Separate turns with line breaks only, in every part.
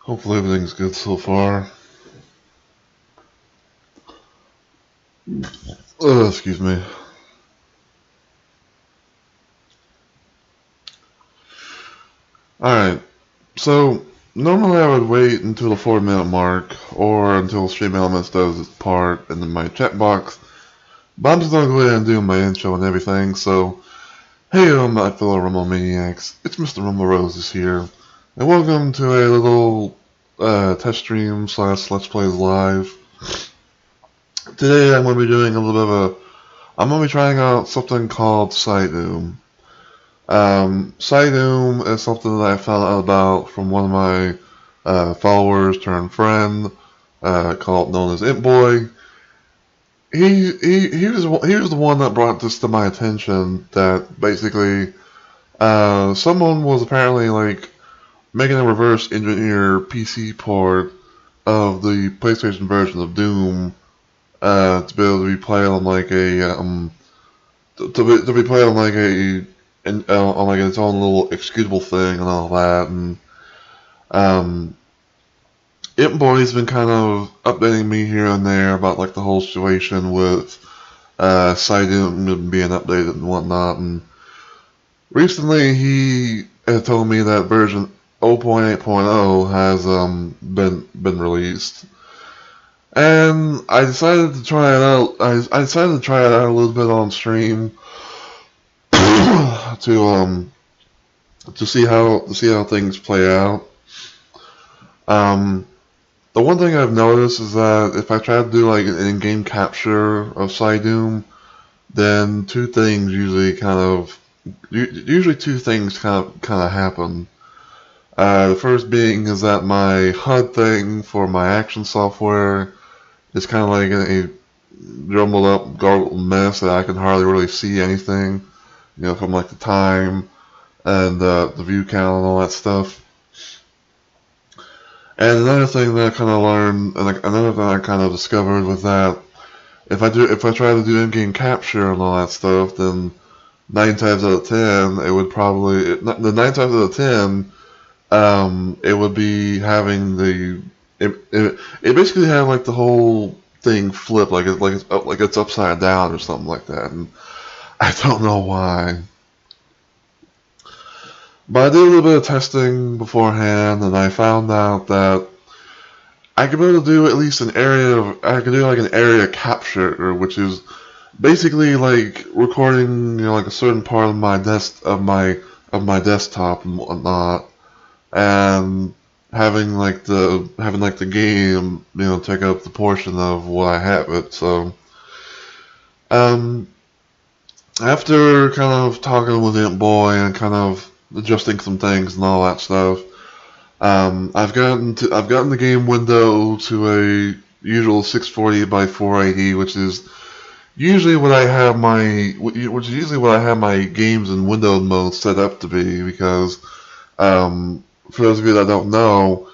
Hopefully everything's good so far. Excuse me. Alright, so normally I would wait until the 4-minute mark or until Stream Elements does its part in my chat box, but I'm just gonna go ahead and do my intro and everything. So, hey my fellow Rumble Maniacs, it's Mr. Rumble Roses here, and welcome to a little test stream / Let's Plays Live. Today I'm going to be doing a little bit of I'm going to be trying out something called PsyDoom. PsyDoom is something that I found out about from one of my followers turned friend, known as It Boy. He was the one that brought this to my attention, that basically someone was apparently like making a reverse engineer PC port of the PlayStation version of Doom to be able to be played on like a to be played on like on like its own little executable thing and all that. And It Boy's been kind of updating me here and there about like the whole situation with PsyDoom being updated and whatnot. And recently he had told me that version 0.8.0 has been released. And I decided to try it out. I decided to try it out a little bit on stream to see how things play out. The one thing I've noticed is that if I try to do like an in-game capture of PsyDoom, then two things kind of happen. The first being is that my HUD thing for my action software is kind of like a jumbled up, garbled mess that I can hardly really see anything, from like the time and the view count and all that stuff. And another thing that I kind of learned, and another thing I kind of discovered was that if I try to do in-game capture and all that stuff, then 9 times out of 10, it would probably the 9 times out of 10. It would be having it basically had like the whole thing flipped, like it's upside down or something like that, and I don't know why. But I did a little bit of testing beforehand, and I found out that I could be able to do at least an area capture, which is basically like recording, like a certain part of my desktop and whatnot, and having the game, take up the portion of what I have it. So, after kind of talking with Ant Boy and kind of adjusting some things and all that stuff, I've gotten the game window to a usual 640 by 480, which is usually what I have my games in windowed mode set up to be, because for those of you that don't know,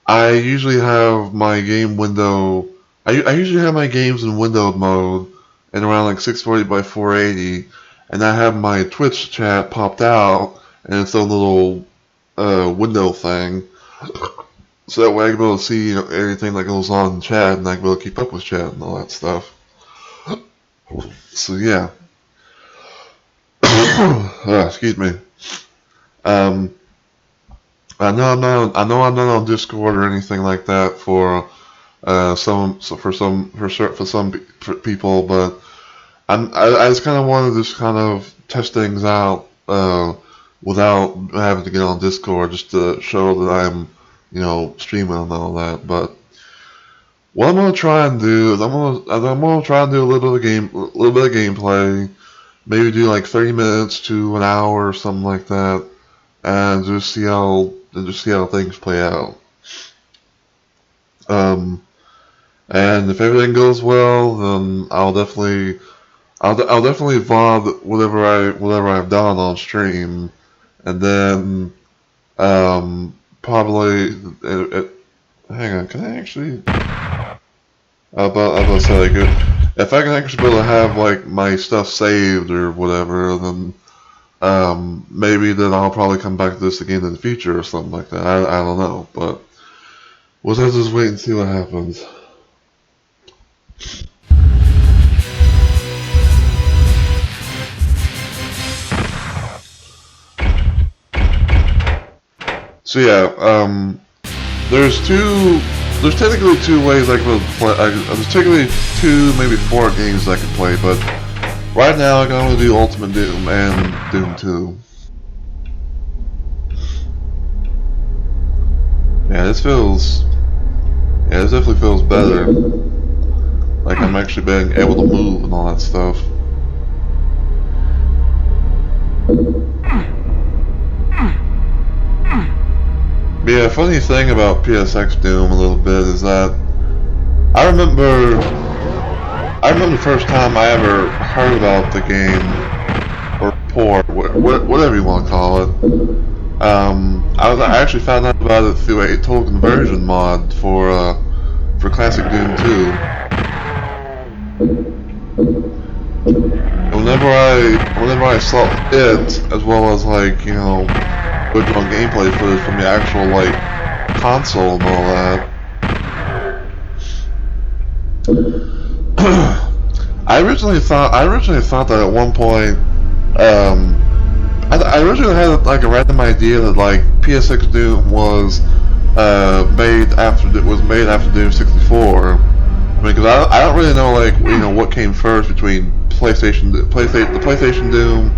I usually have my game window. I usually have my games in windowed mode in around like 640 by 480, and I have my Twitch chat popped out in its own little window thing, so that way I can be able to see everything that goes on in chat, and I can be able to keep up with chat and all that stuff. So yeah. Excuse me. I know I'm not on Discord or anything like that for some people, but I just kind of wanted to just kind of test things out without having to get on Discord, just to show that I'm streaming and all that. But what I'm gonna try and do is I'm gonna try and do a little bit of gameplay, maybe do like 30 minutes to an hour or something like that, and just see how things play out. And if everything goes well, then I'll definitely VOD whatever I've done on stream, and then probably hang on, can I actually? I was about to say, like, if I can actually be able to have like my stuff saved or whatever, then maybe then I'll probably come back to this again in the future or something like that. I don't know, but We'll have to just wait and see what happens. So yeah, there's technically two ways I could play. There's technically two, maybe 4 games I could play, but right now I can only do Ultimate Doom and Doom 2. Yeah, this definitely feels better. Like I'm actually being able to move and all that stuff. But yeah, funny thing about PSX Doom a little bit is that I remember the first time I ever heard about the game, or port, whatever you want to call it. I actually found out about it through a total conversion mod for Classic Doom 2. And whenever I saw it, as well as like, you know, original gameplay footage from the actual like console and all that, I originally thought that at one point, I originally had like a random idea that like PSX Doom was made after Doom 64. I mean, because I don't really know, like, you know, what came first between the PlayStation Doom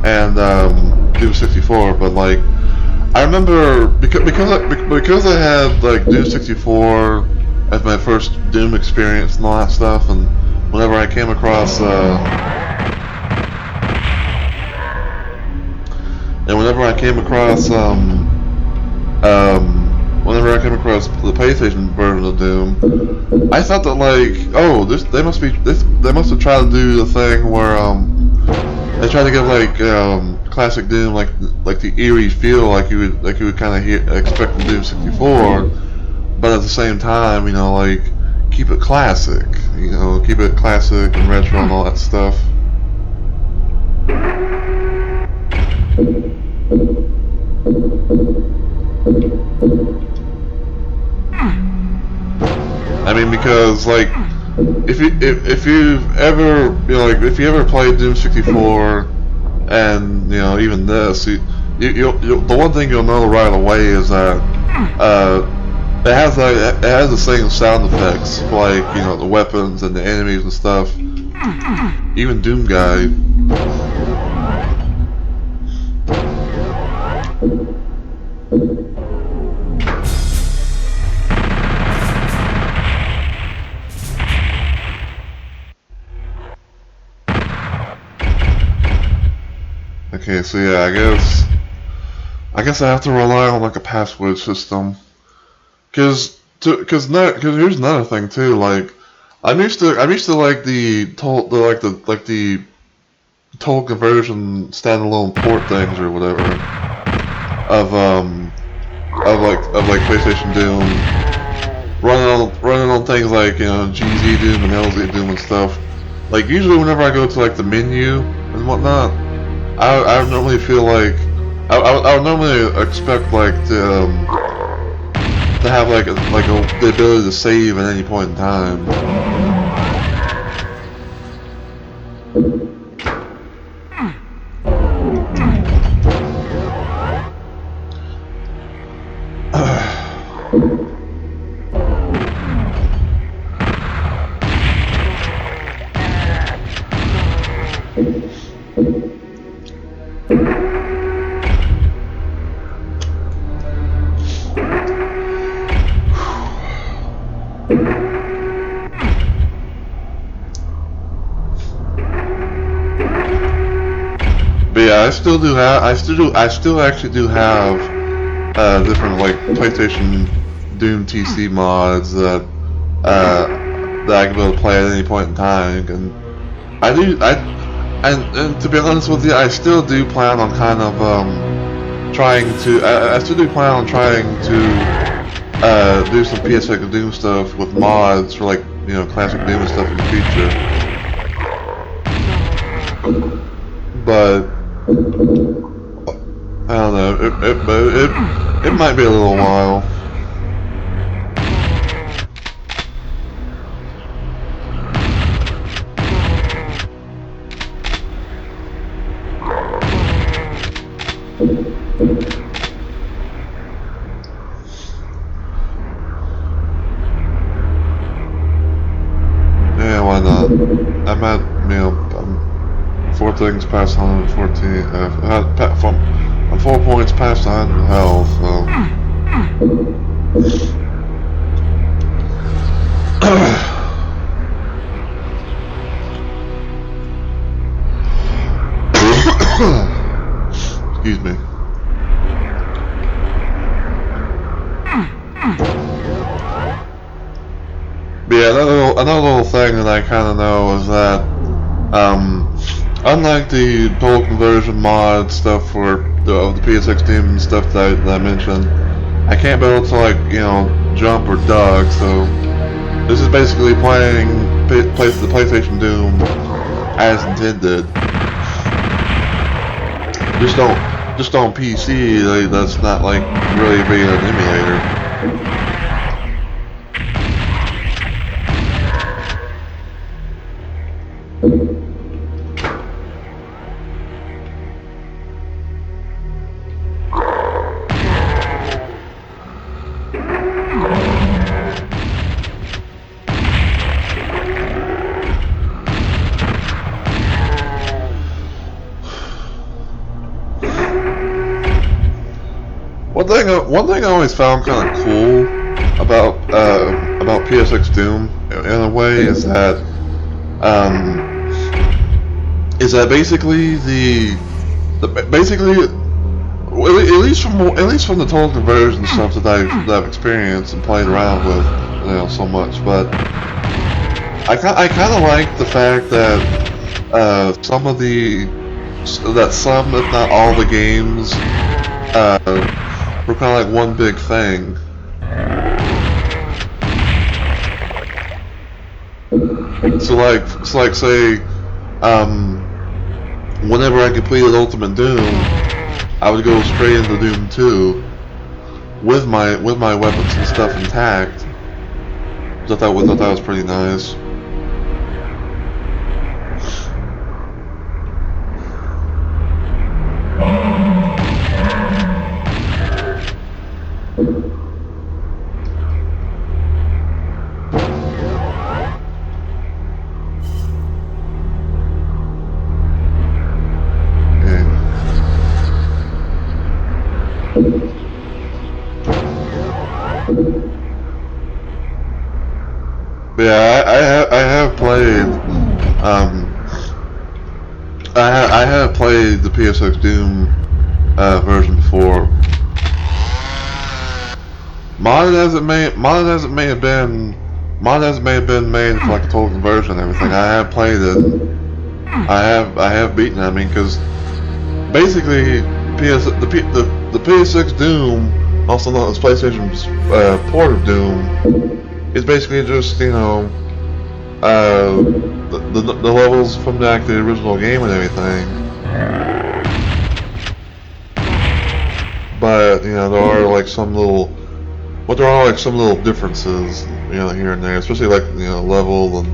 and Doom 64, but like I remember because I had like Doom 64 as my first Doom experience and all that stuff, and whenever I came across the PlayStation version of Doom, I thought that like, oh, they must have tried to do the thing where they tried to give like Classic Doom like the eerie feel like you would kind of expect from Doom 64, but at the same time, you know, like keep it classic, you know, keep it classic and retro and all that stuff. I mean, because like if you've ever, you know, like if you ever played Doom 64 and, you know, even this, the one thing you'll know right away is that it has the same sound effects for, like, you know, the weapons and the enemies and stuff. Even Doom Guy. Okay, so yeah, I guess I have to rely on like a password system, cause here's another thing too. Like I'm used to like the total conversion standalone port things or whatever of PlayStation Doom running on things like, you know, GZ Doom and LZ Doom and stuff. Like usually whenever I go to like the menu and whatnot, I normally feel like I would normally expect like to have like the ability to save at any point in time. But yeah, I still actually do have different like PlayStation Doom TC mods that I can be able to play at any point in time, and and to be honest with you, I still do plan on kind of trying to do some PSX Doom stuff with mods for, like, you know, Classic Doom and stuff in the future. But I don't know. It might be a little while. I'm at, you know, I'm 4 things past 114. I'm 4 points past 100 health. So. Excuse me. But yeah, another little thing that I kind of know is that, unlike the total conversion mod stuff for the PSX team and stuff that I mentioned, I can't be able to, like, you know, jump or duck. So this is basically playing the PlayStation Doom as intended. Just on PC, like, that's not like really being an emulator. One thing I always found kind of cool about PSX Doom in a way is that basically at least from the total conversion stuff that I've experienced and played around with, you know, so much, but I kind of like the fact that some if not all the games were kind of like one big thing. So like say, whenever I completed Ultimate Doom, I would go straight into Doom 2 with my weapons and stuff intact. I thought that was pretty nice. But yeah, I have played I have played the PSX Doom version before. Modded as it may have been made for like a total conversion and everything. I have played it. I have beaten it. I mean, because basically the PSX Doom, also known as PlayStation's port of Doom, is basically just, you know, the levels from the original game and everything. But, you know, there are like some little differences, you know, here and there, especially like, you know, levels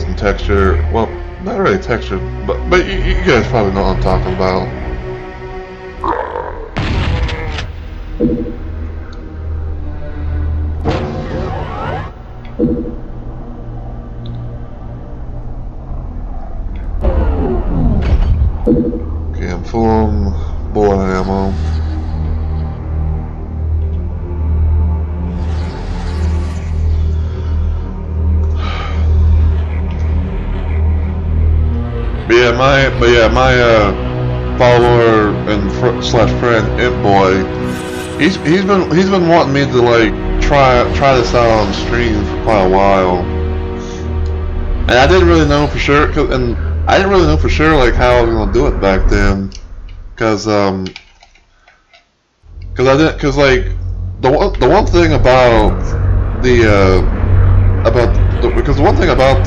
and texture. Well, not really texture, but you guys probably know what I'm talking about. Okay, I'm full on bullet ammo. But yeah, my follower and slash friend Imp Boy, he's been wanting me to like try this out on stream for quite a while, and I didn't really know for sure, like how I was gonna do it back then, because the one thing about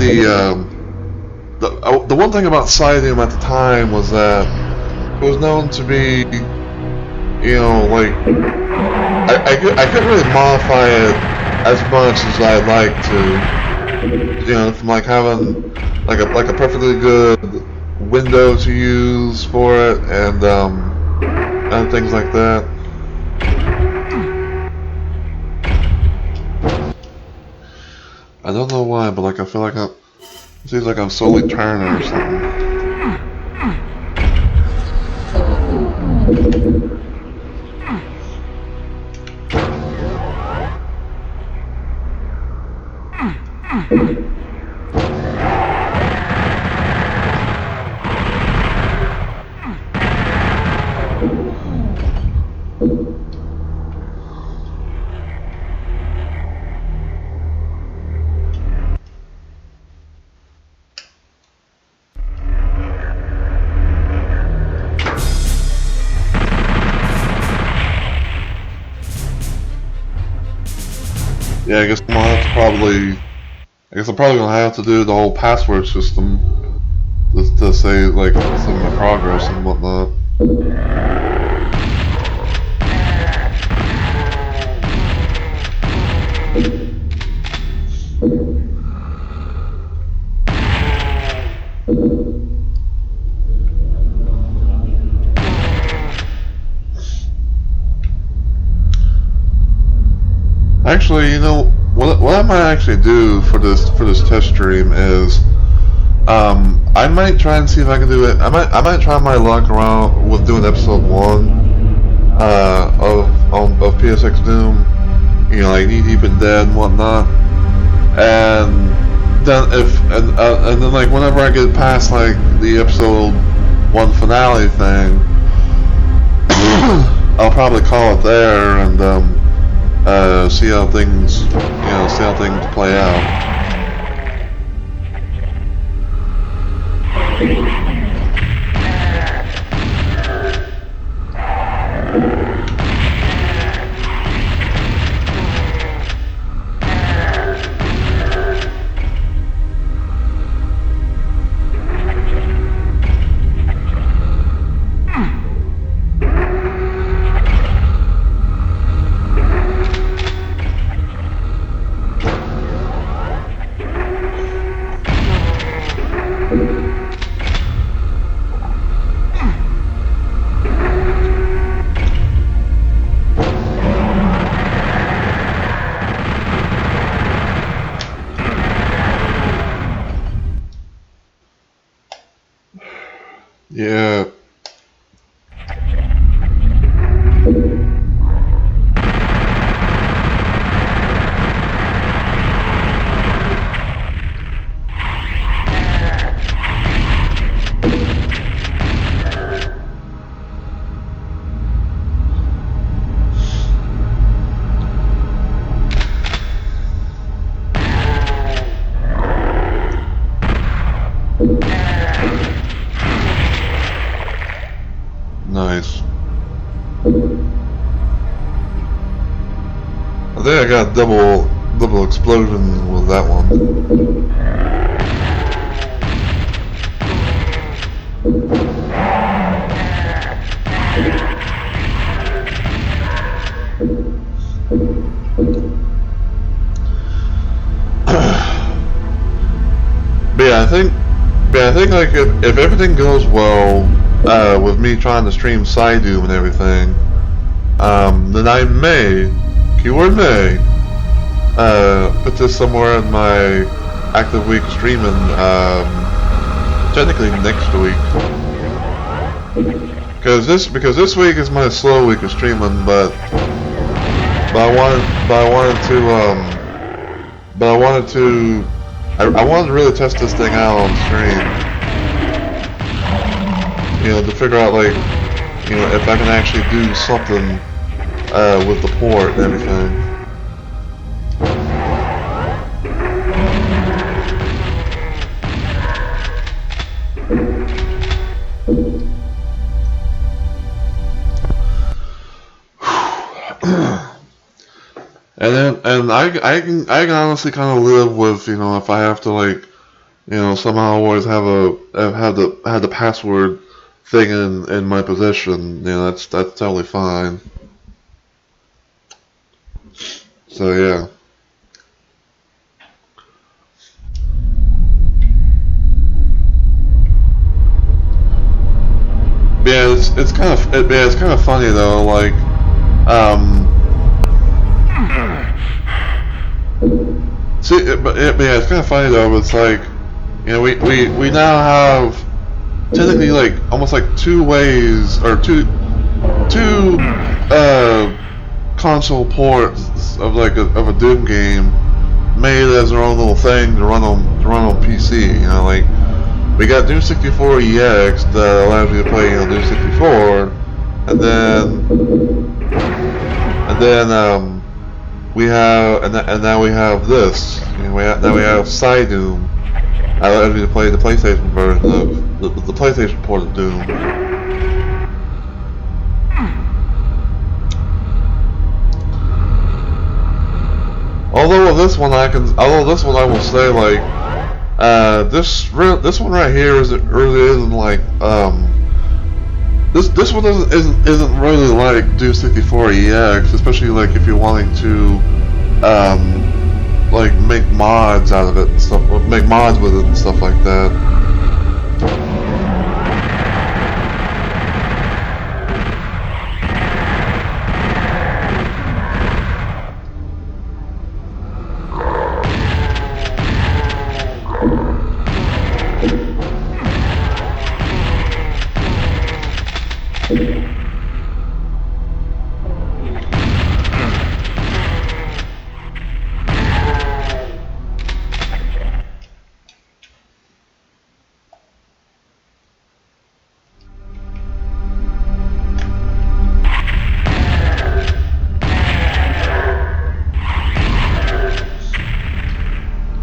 the one thing about PsyDoom at the time was that it was known to be, you know, like I couldn't really modify it as much as I'd like to, you know, from like having like a perfectly good window to use for it and things like that. I don't know why, but like I feel like Seems like I'm slowly turning or something. Yeah, I guess I'm gonna have to I guess I'm probably gonna have to do the whole password system just to say like some of my progress and whatnot. Actually, you know what I might actually do for this test stream is I might try and see if I can do it. I might try my luck around with doing episode 1 of PSX Doom. You know, like Knee Deep in Dead and whatnot. And then and then like whenever I get past like the episode 1 finale thing, I'll probably call it there and see how things play out. Yeah. Nice. I think I got double explosion with that one. I think like if everything goes well with me trying to stream PsyDoom and everything, then I may, keyword may, put this somewhere in my active week streaming, technically next week. Because this week is my slow week of streaming, but I wanted to really test this thing out on stream. You know, to figure out like, you know, if I can actually do something with the port and everything. And I can honestly kind of live with, you know, if I have to like, you know, somehow always have the password thing in my possession. You know, that's totally fine. So yeah. Yeah, it's kind of funny though, like see, but yeah, it's kind of funny though. It's like You know, we now have technically like almost like two ways or two console ports of like of a Doom game made as their own little thing to run on PC. You know, like we got Doom 64 EX that allows you to play Doom 64, and then we have and now we have this. You know, now we have PsyDoom. Allows you to play the PlayStation version of the PlayStation port of Doom. Although this one I will say, like this one right here isn't like this one isn't really like Doom 64 EX, especially like if you're wanting to like make mods out of it and stuff, make mods with it and stuff like that.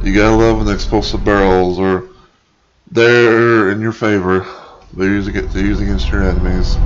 You gotta love when explosive barrels are they're in your favor. They're used against your enemies.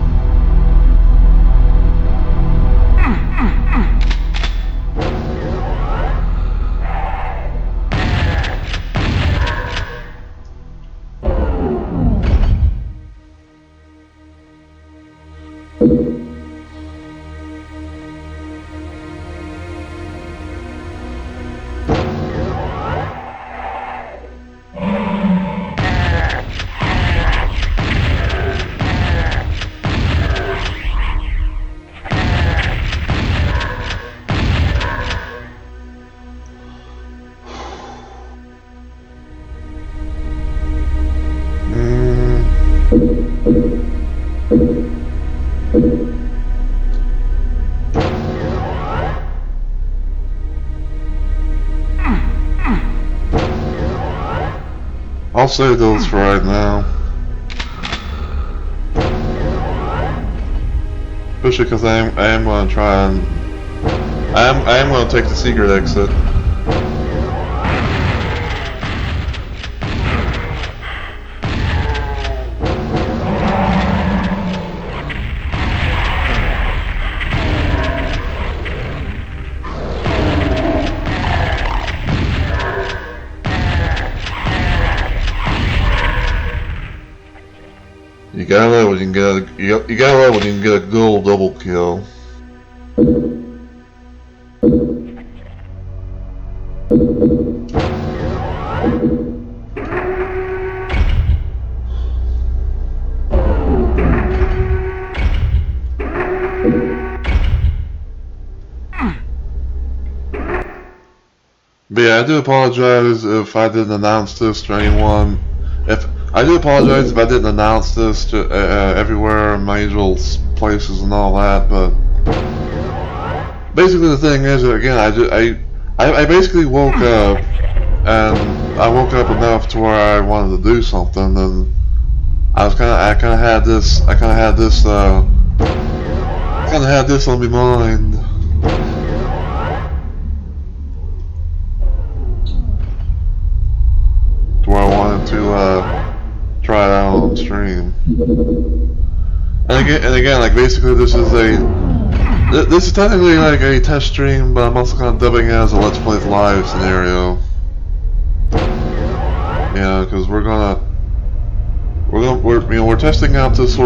I'll save those for right now. Especially because I am going to try and I am going to take the secret exit. You gotta love when you can get a good old double kill. But yeah, I do apologize if I didn't announce this to anyone. I do apologize if I didn't announce this to everywhere in my usual places and all that, but basically the thing is, again, I basically woke up, and I woke up enough to where I wanted to do something, and I kind of had this on my mind. To where I wanted to try it out on stream. And again, like basically this is technically like a test stream, but I'm also kind of dubbing it as a Let's Play Live scenario. Yeah, because we're testing out this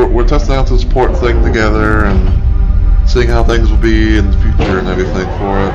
port thing together and seeing how things will be in the future and everything for it.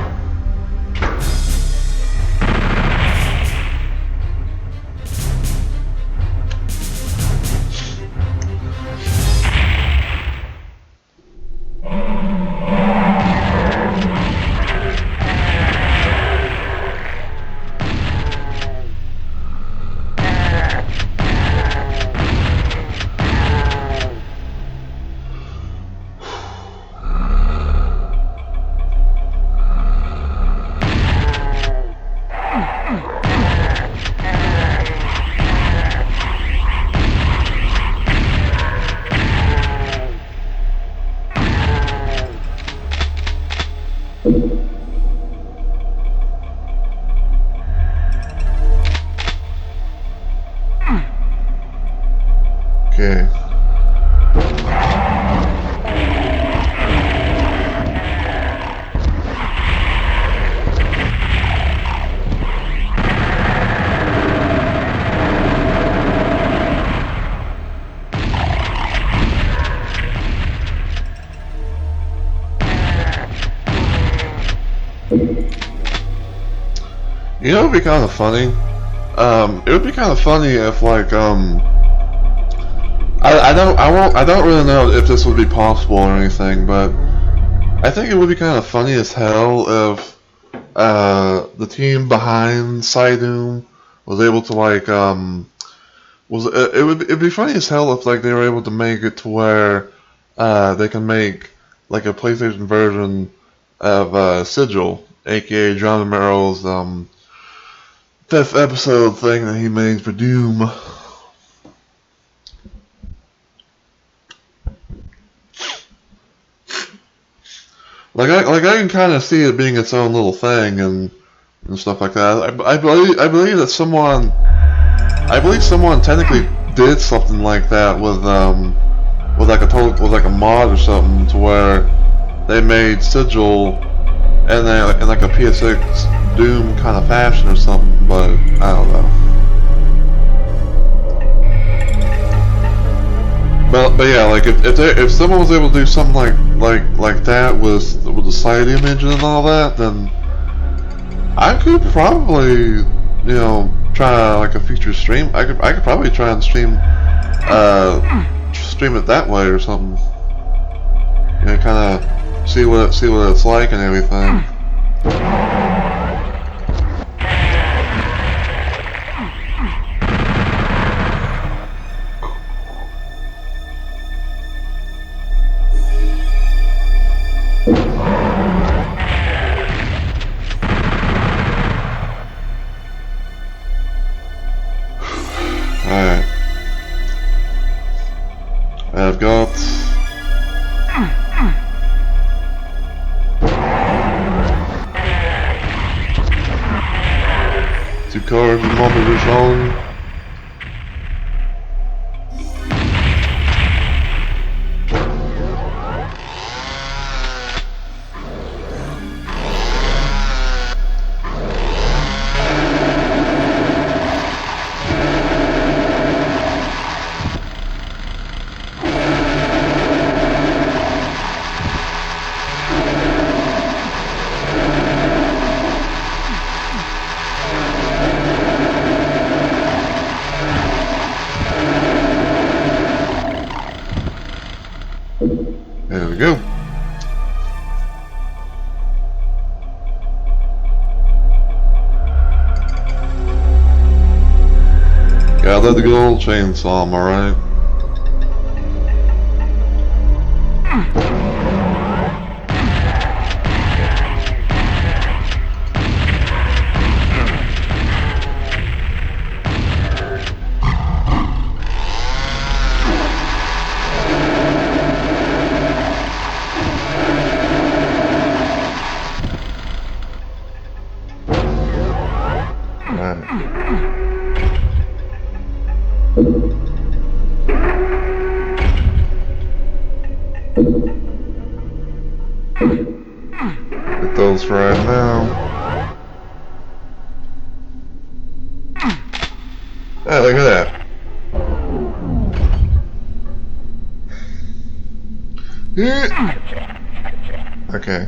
You know, it would be kind of funny. It would be kind of funny if, like, I don't really know if this would be possible or anything, but I think it would be kind of funny as hell if the team behind PsyDoom was able to, like, it'd be funny as hell if, like, they were able to make it to where they can make, like, a PlayStation version of Sigil, aka John Romero's 5th episode thing that he made for Doom. Like I can kind of see it being its own little thing and stuff like that. I believe that someone technically did something like that with like a mod or something, to where they made Sigil in like a PSX Doom kind of fashion or something, but I don't know. But yeah, like if someone was able to do something like that with the PsyDoom engine and all that, then I could probably, try like a future stream. I could probably try and stream it that way or something. Kind of see what it's like and everything. Alright. I've got 2 cards in one position. There we go. Gotta let the good old chainsaw, am I right? Get those right now. Hey, look at that. Okay.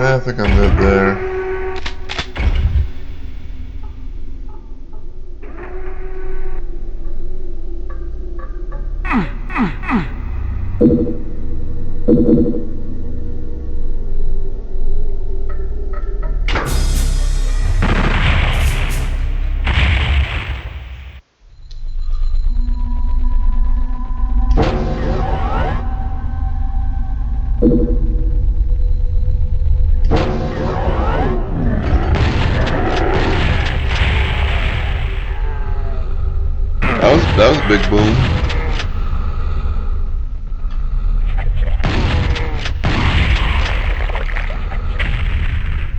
I think I'm good there. That was a big boom.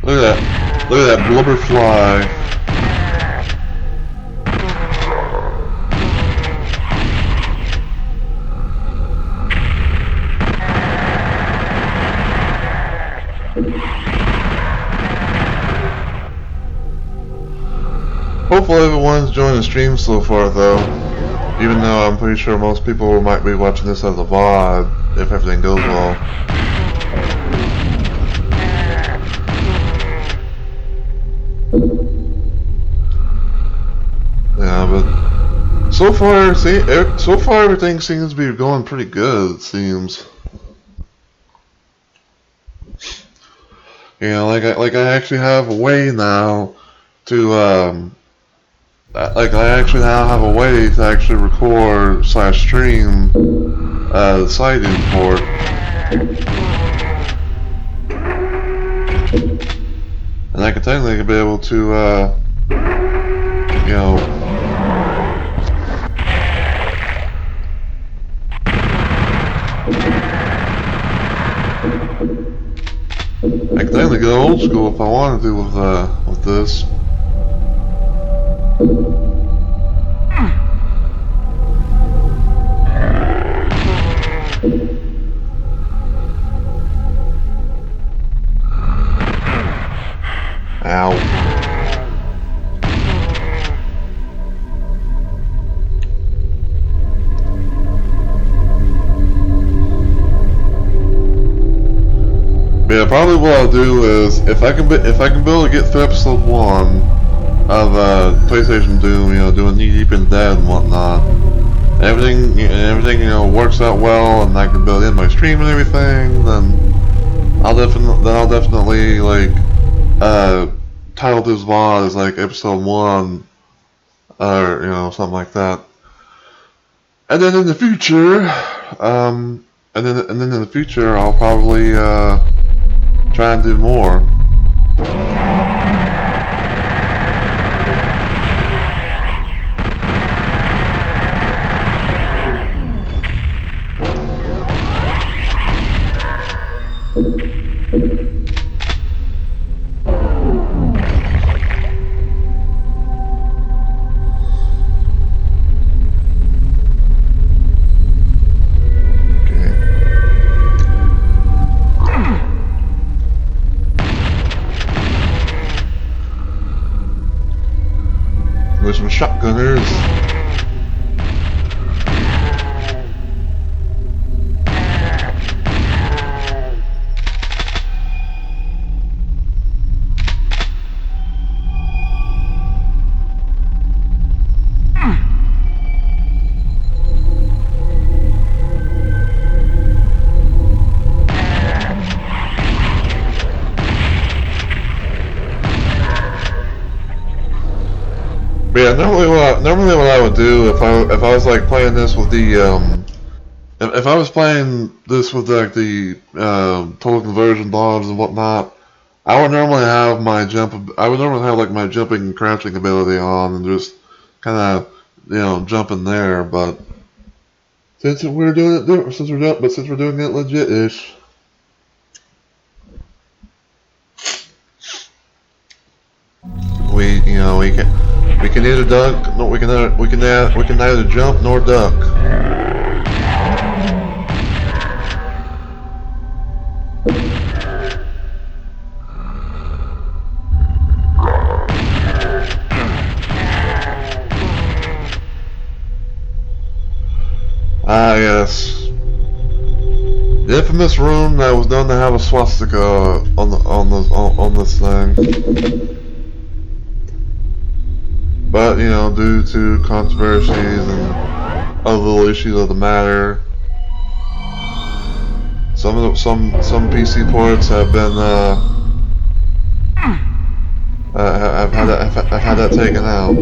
Look at that. Look at that blubber fly. Hopefully everyone's enjoying the stream so far, though. Even though I'm pretty sure most people might be watching this as a VOD, if everything goes well. Yeah, but so far everything seems to be going pretty good. It seems. You know, like I actually have a way now to like I actually now have a way to actually record / stream the PsyDoom port. And I can technically be able to you know, I can technically go old school if I wanted to with this. Ow. Yeah, probably what I'll do is if I can be able to get through episode 1 of PlayStation Doom, you know, doing Knee Deep in Dead and whatnot, everything you know works out well, and I can build in my stream and everything, then I'll definitely like title this VOD as like episode 1 or you know something like that. And then in the future, and then in the future I'll probably try and do more. With some shotgunners. But yeah, normally what I would do if I was like playing this with the if I was playing this with like the total conversion blobs and whatnot, I would normally have my like my jumping and crouching ability on and just kind of you know jump in there. But since we're doing it legit-ish. We can either duck, no, we can neither jump nor duck. Ah, yes. The infamous room that was known to have a swastika on this thing. But, you know, due to controversies and other little issues of the matter, some PC ports have been I've had that taken out.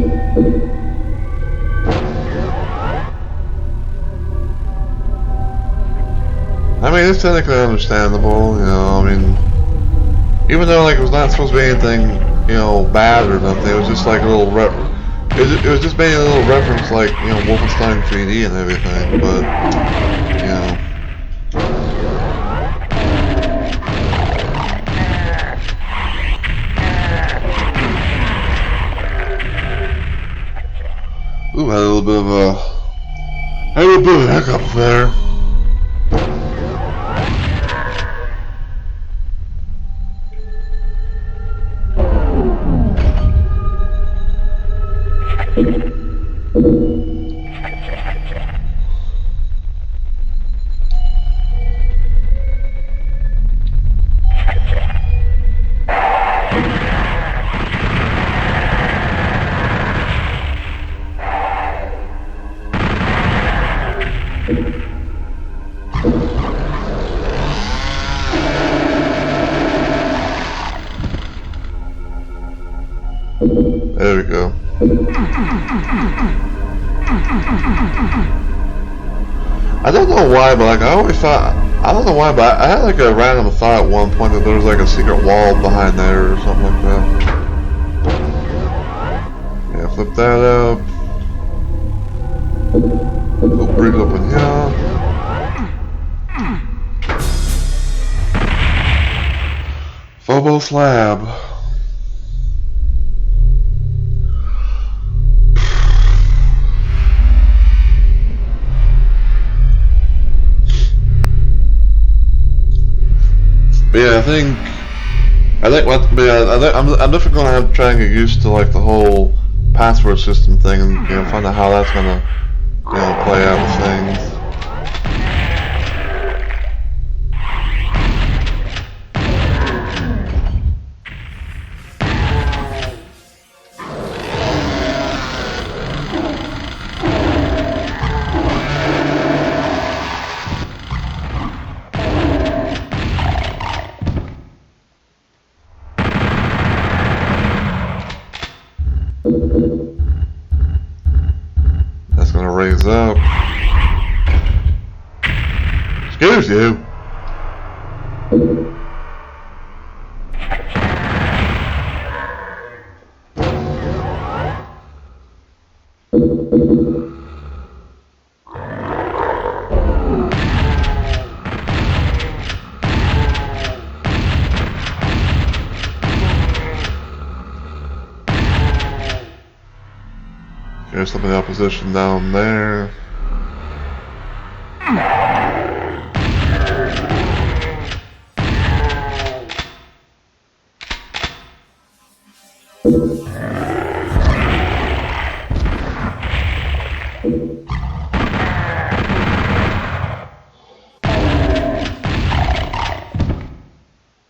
I mean, it's technically understandable, you know. I mean, even though like it was not supposed to be anything, you know, bad or nothing, it was just like a little it was just making a little reference, like, you know, Wolfenstein 3D and everything, but, you know. Ooh, had a little bit of a hiccup there. There we go. I don't know why, but like I always thought, I don't know why, but I had like a random thought at one point that there was like a secret wall behind there or something like that. Yeah, flip that up. Little bridge open here. Phobos Lab. But yeah, I think what. But yeah, I'm definitely gonna have to try and get used to like the whole password system thing, and find out how that's gonna play out with things. That's gonna raise up. Excuse you. There's something in opposition down there.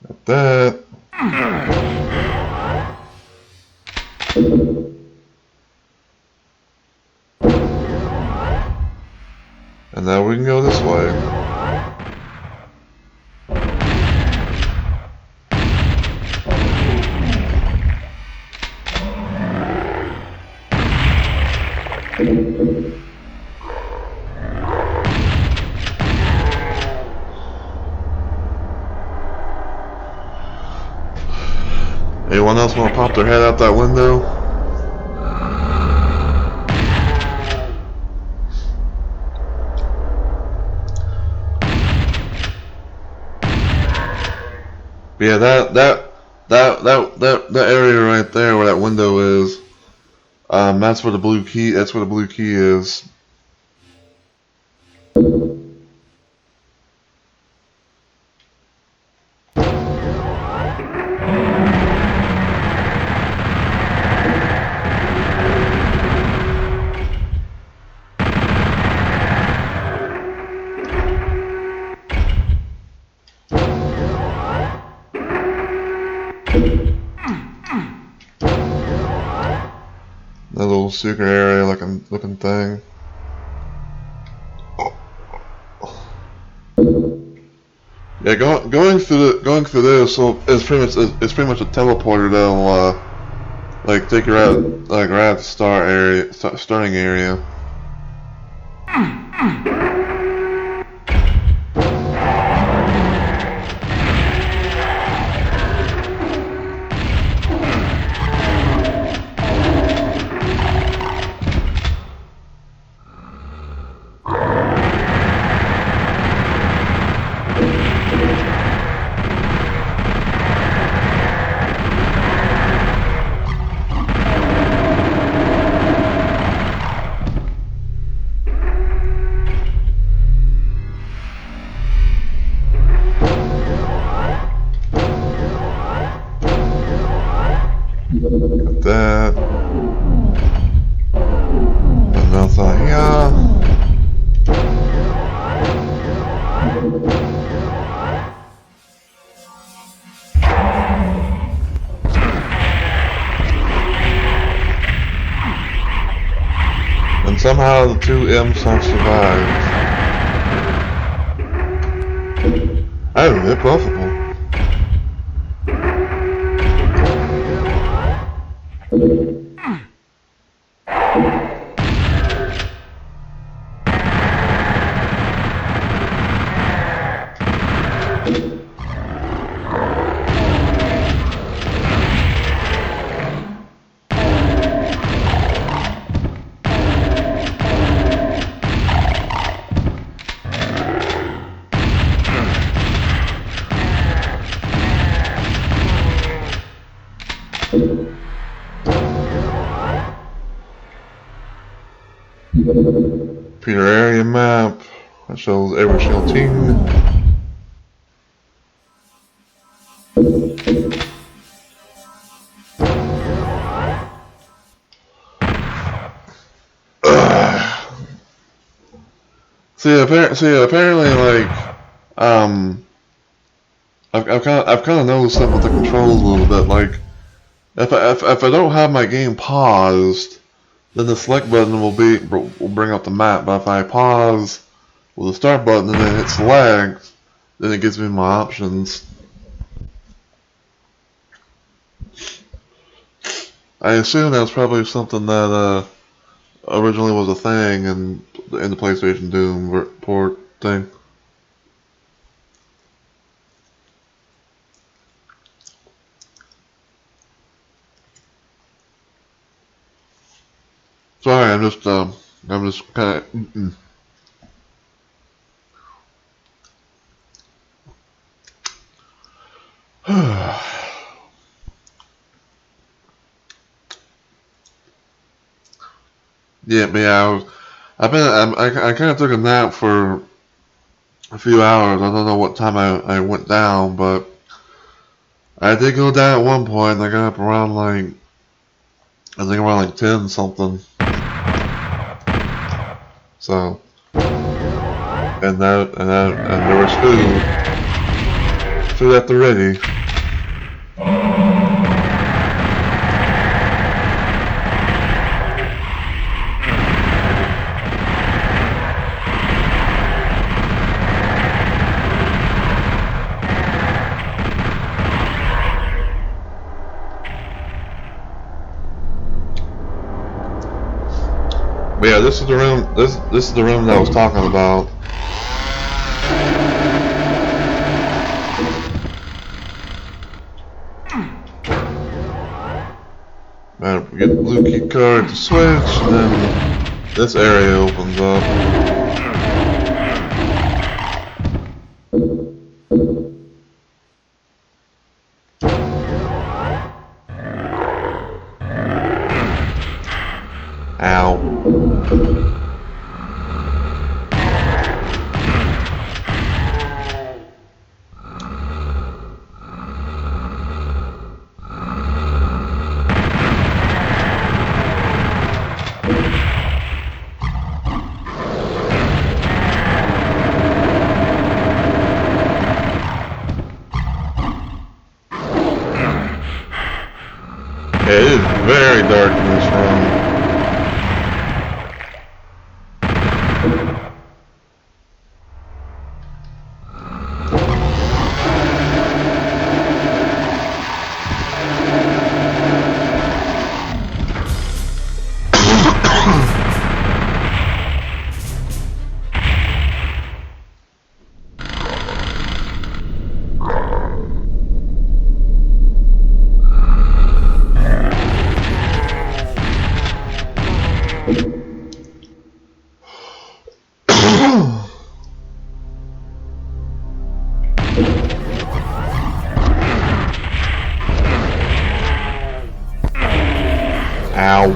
Got that. And now we can go this way. Anyone else want to pop their head out that window? Yeah, that area right there where that window is, that's where the blue key. That's where the blue key is. That little secret area looking thing. Yeah, going through this, so it's pretty much a teleporter that'll like take you out right at the starting area. somehow the two imps have survived. I haven't hit both of them. Peter area map that shows every single team. See, apparently, like, I've kind of noticed something with the controls a little bit. Like, if I don't have my game paused, then the select button will bring up the map. But if I pause with the start button and then hit select, then it gives me my options. I assume that was probably something that originally was a thing in the PlayStation Doom port thing. Sorry, I'm just kind of. Yeah, but yeah, I kind of took a nap for a few hours. I don't know what time I went down, but I did go down at one point. And I got up around like, I think around like 10 something. So, and there was food at the ready. But yeah, this is the room. This is the room that I was talking about. We get the blue key card to switch, and then this area opens up. Ow. Yeah, it is very dark in this room. Ow.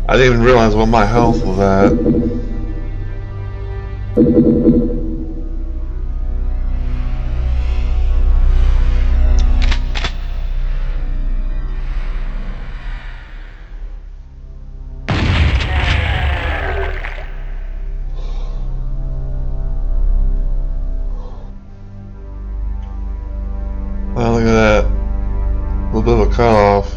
I didn't even realize what my health was at. of a cutoff.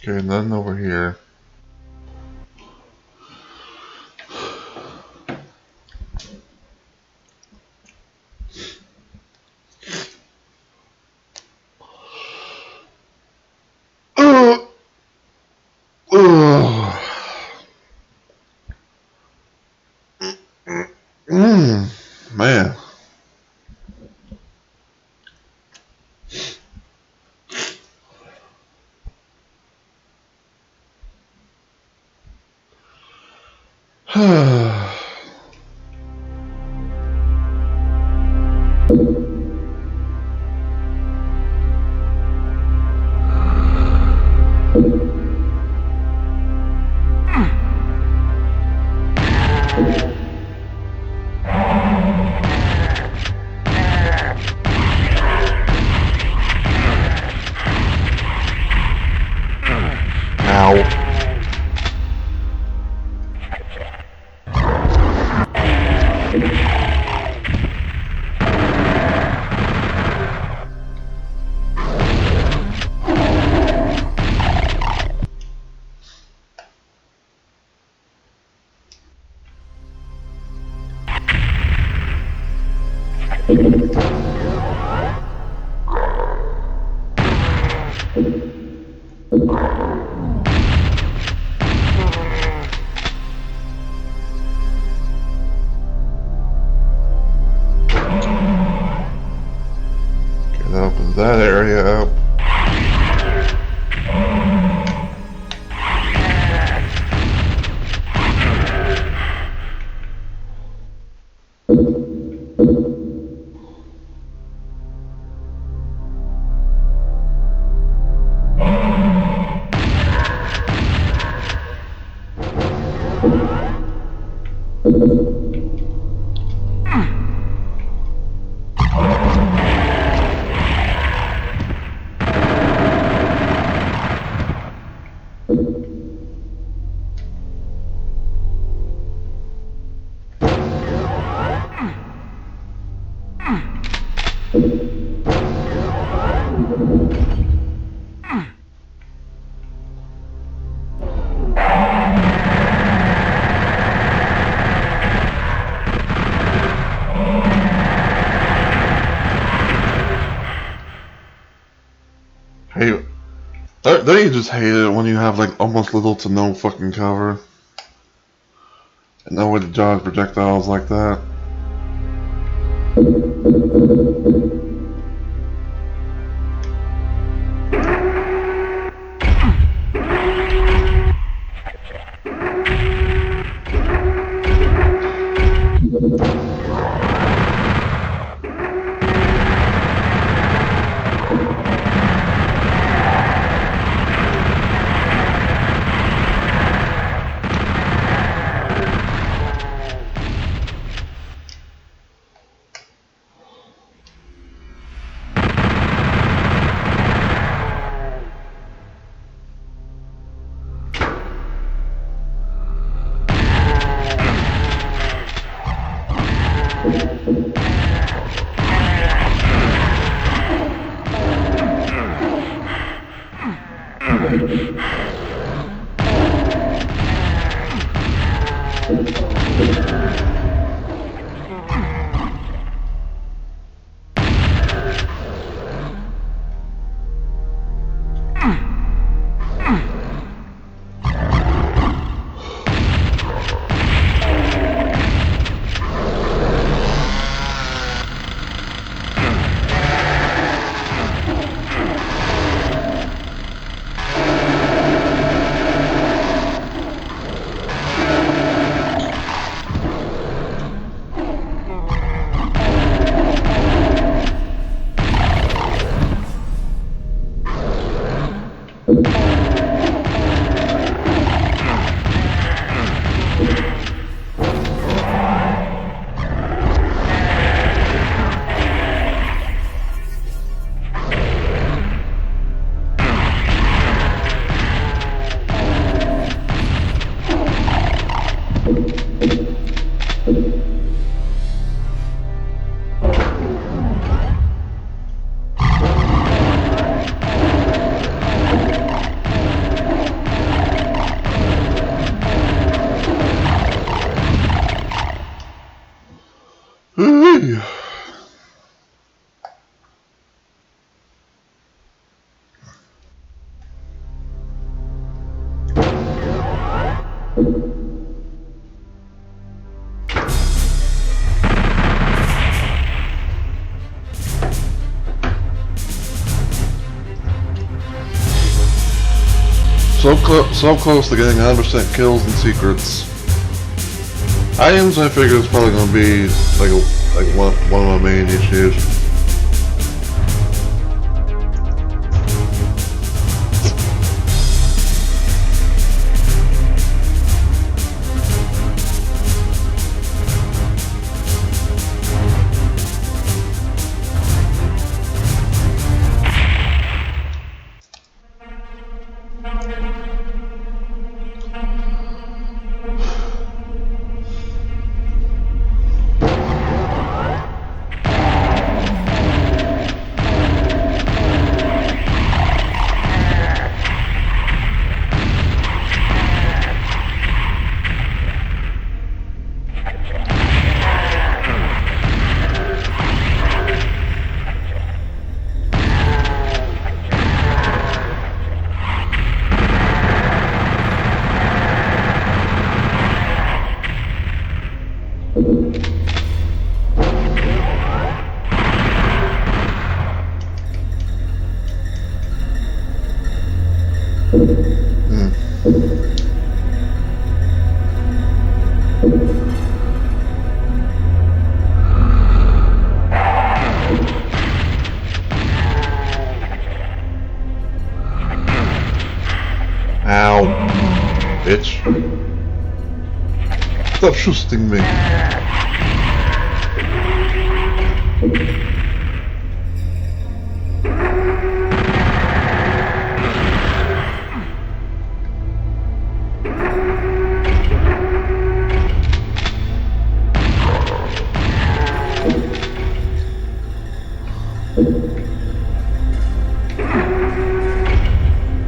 Okay, none over here. Man. That opens that area up. Hey, don't you just hate it when you have like almost little to no fucking cover? And no way to dodge projectiles like that? So close to getting 100% kills and secrets. Items, I figure, is probably going to be like one of my main issues. Ow. Bitch. Stop shooting me.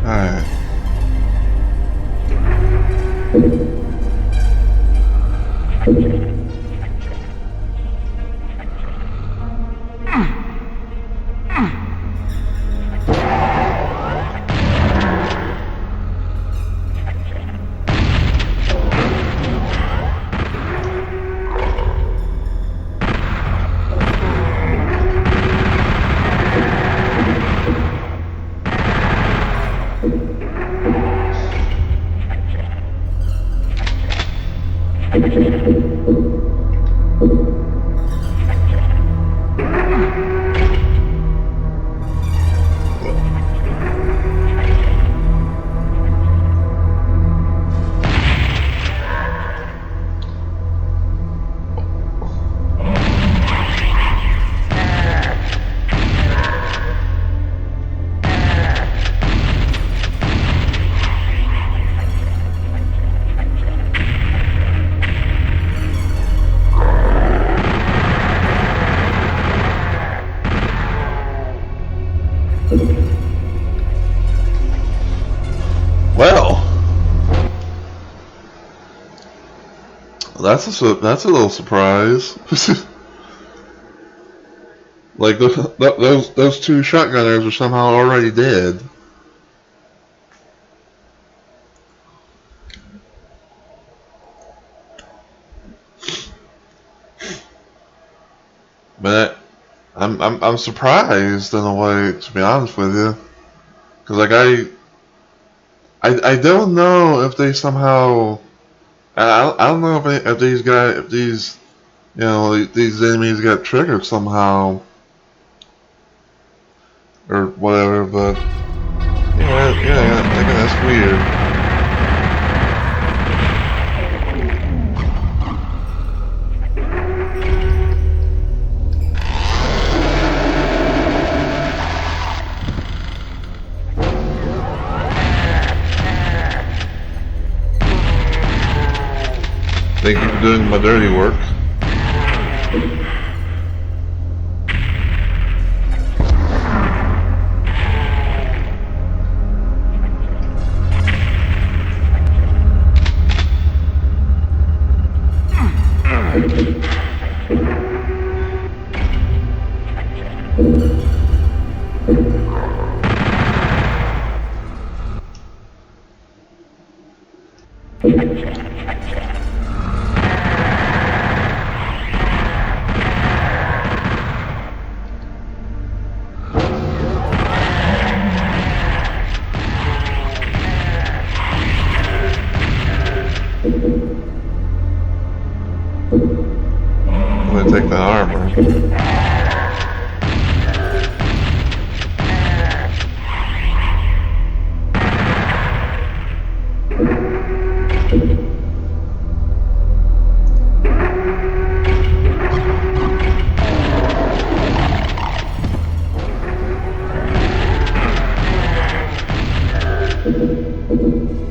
Alright. That's a little surprise. Like those two shotgunners are somehow already dead. But I'm surprised in a way, to be honest with you, because like I don't know if they somehow I don't know if these guys, if these, you know, these enemies got triggered somehow or whatever, but yeah, I think that's weird. Thank you for doing my dirty work. I'm gonna take that armor.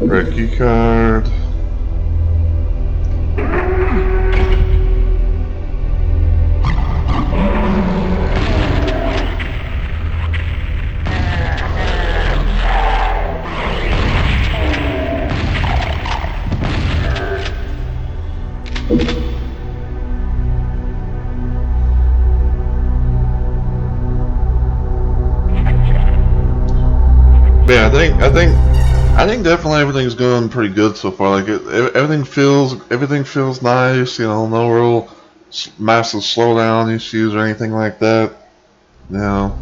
Red key card. Yeah, I think definitely everything's going pretty good so far. Like everything feels nice. You know, no real massive slowdown issues or anything like that. You know.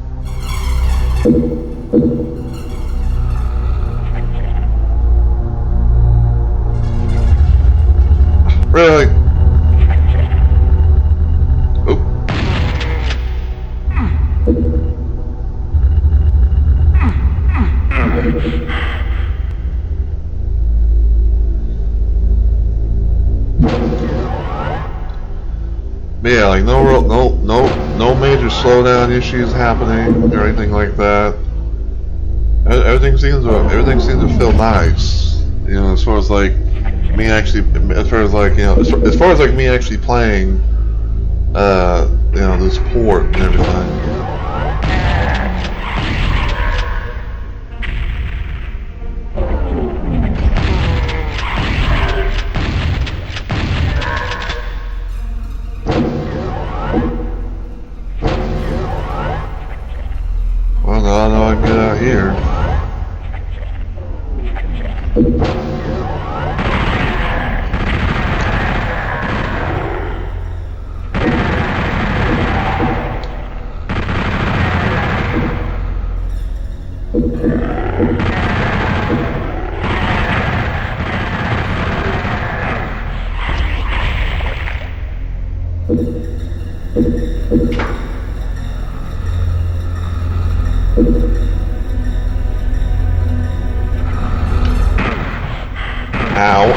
Really? Oh. Yeah, like no major slowdown issues happening or anything like that. Everything seems to feel nice. You know, as far as like me actually, as far as like, you know, as far as like me actually playing, you know, this port and everything. Well, now I know I can get out here.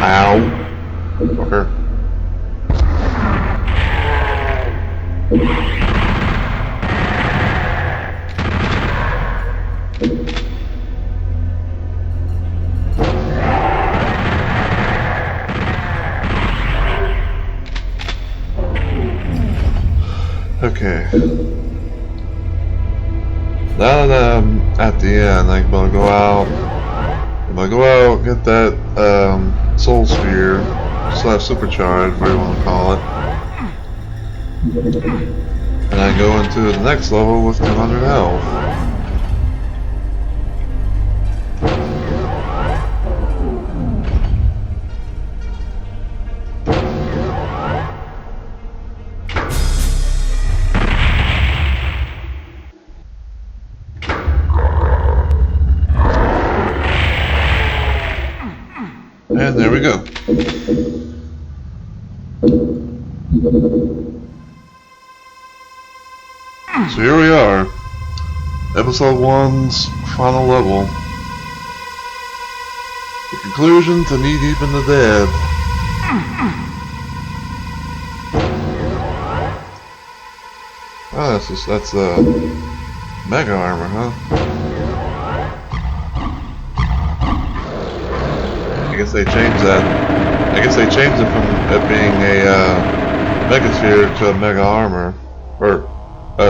Ow. Fucker. Okay. Now that I'm at the end, I'm gonna go out, get that soul sphere. slash supercharge, whatever you want to call it. And I go into the next level with 200 health. And there we go. So here we are, episode 1's final level. The conclusion to Knee Deep in the Dead. Oh, that's Mega Armor, huh? I guess they changed that. I guess they changed it from it being a Mega Sphere to a Mega Armor, or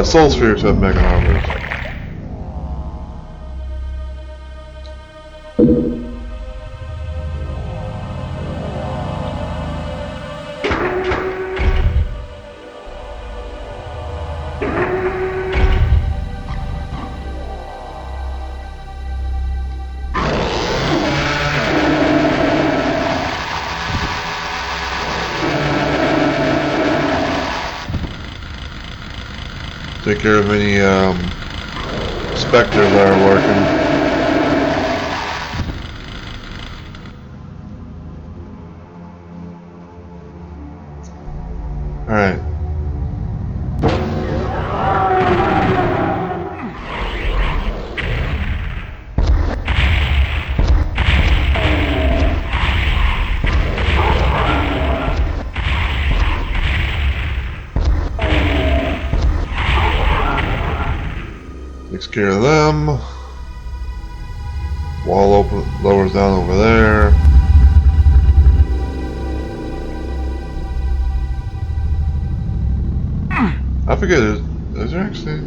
Soul Sphere to a Mega Armor. Take care of any specters that are working. Alright. Takes care of them. Wall lowers down over there. I forget, is there actually?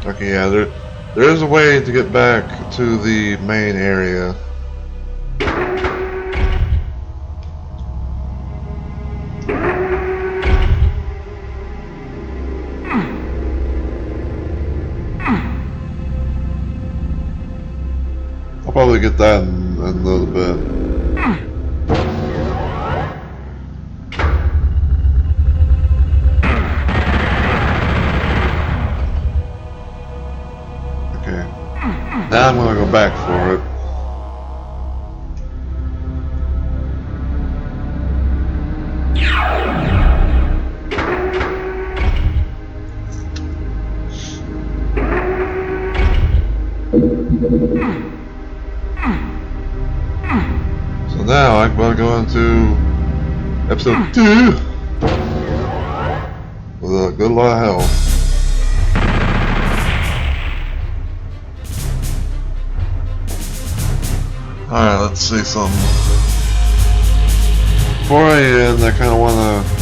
Okay, yeah, there is a way to get back to the main area. I'll probably get that in a little bit. Okay. Now I'm gonna go back for it. So now I'm going to go into episode 2 with a good lot of health. Alright, let's see something. Before I end, I kind of want to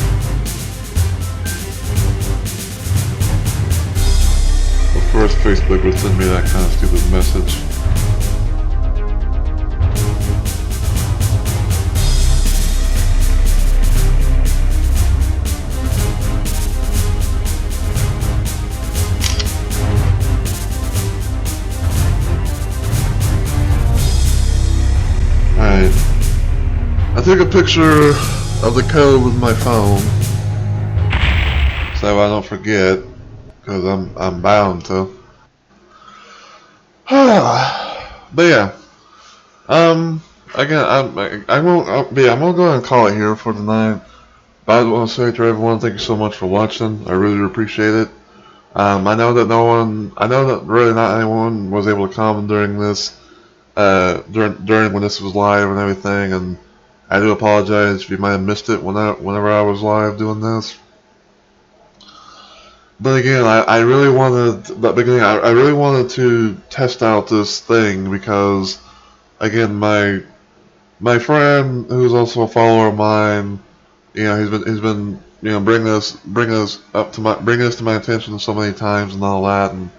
first Facebook would send me that kind of stupid message. Alright. I took a picture of the code with my phone so I don't forget. Because I'm bound to. But yeah, again, I'm gonna go ahead and call it here for tonight. But I want to say to everyone, thank you so much for watching. I really appreciate it. I know that really not anyone was able to comment during this, during when this was live and everything, and I do apologize if you might have missed it whenever I was live doing this. But again, I really wanted I really wanted to test out this thing because, again, my friend who's also a follower of mine, you know, he's been you know bringing this to my attention so many times and all that, and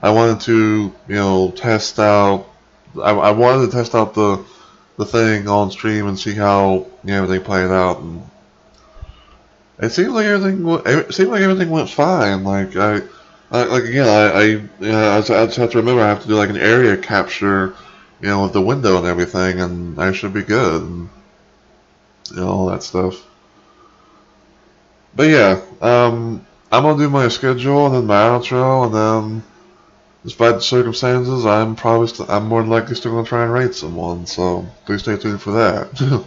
I wanted to test out. I wanted to test out the the thing on stream and see how everything played out. And it seemed like everything went fine. Like like again, I just have to remember I have to do like an area capture, with the window and everything, and I should be good, and all that stuff. But yeah, I'm gonna do my schedule and then my outro, and then, despite the circumstances, I'm more than likely still gonna try and raid someone. So please stay tuned for that.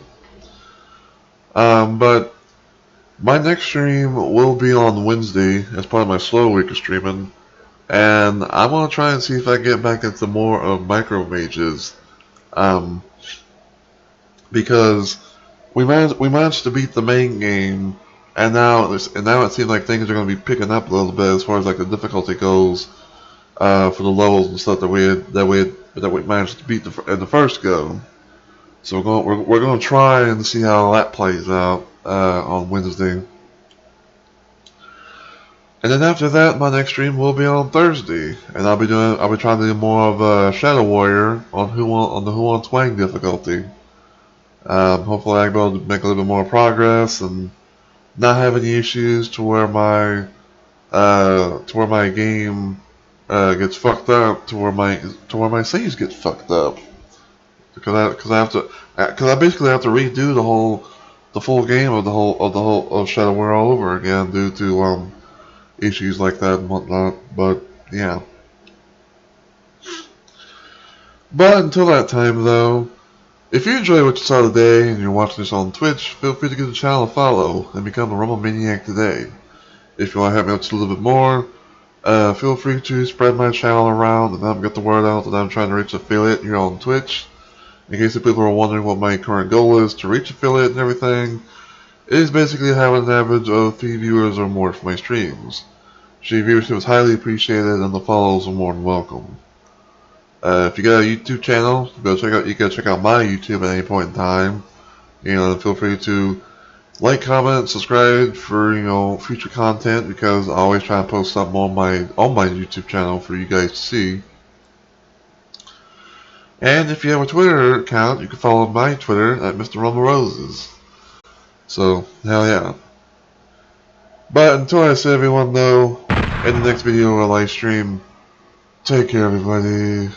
But my next stream will be on Wednesday as part of my slow week of streaming, and I'm gonna try and see if I get back into more of micro mages, because we managed to beat the main game, and now it seems like things are gonna be picking up a little bit as far as like the difficulty goes, for the levels and stuff that we managed to beat in the first go. So we're gonna try and see how that plays out on Wednesday. And then after that, my next stream will be on Thursday, and I'll be trying to do more of Shadow Warrior on the Who on Twang difficulty. Hopefully I'll be able to make a little bit more progress and not have any issues to where my game gets fucked up, to where my saves get fucked up, because I basically have to redo the full game of Shadow Warrior all over again due to issues like that and whatnot. But yeah. But until that time, though, if you enjoy what you saw today and you're watching this on Twitch, feel free to give the channel a follow and become a Rumble Maniac today. If you want to help me out just a little bit more, feel free to spread my channel around and help get the word out that I'm trying to reach affiliate here on Twitch. In case the people are wondering what my current goal is to reach affiliate and everything, it is basically having an average of 3 viewers or more for my streams. Your viewership is highly appreciated and the follows are more than welcome. If you got a YouTube channel, you can check out my YouTube at any point in time. Feel free to like, comment, subscribe for future content, because I always try to post something on my YouTube channel for you guys to see. And if you have a Twitter account, you can follow my Twitter at Mr. Rumble Roses. So hell yeah. But until I see everyone though, in the next video or live stream, take care everybody.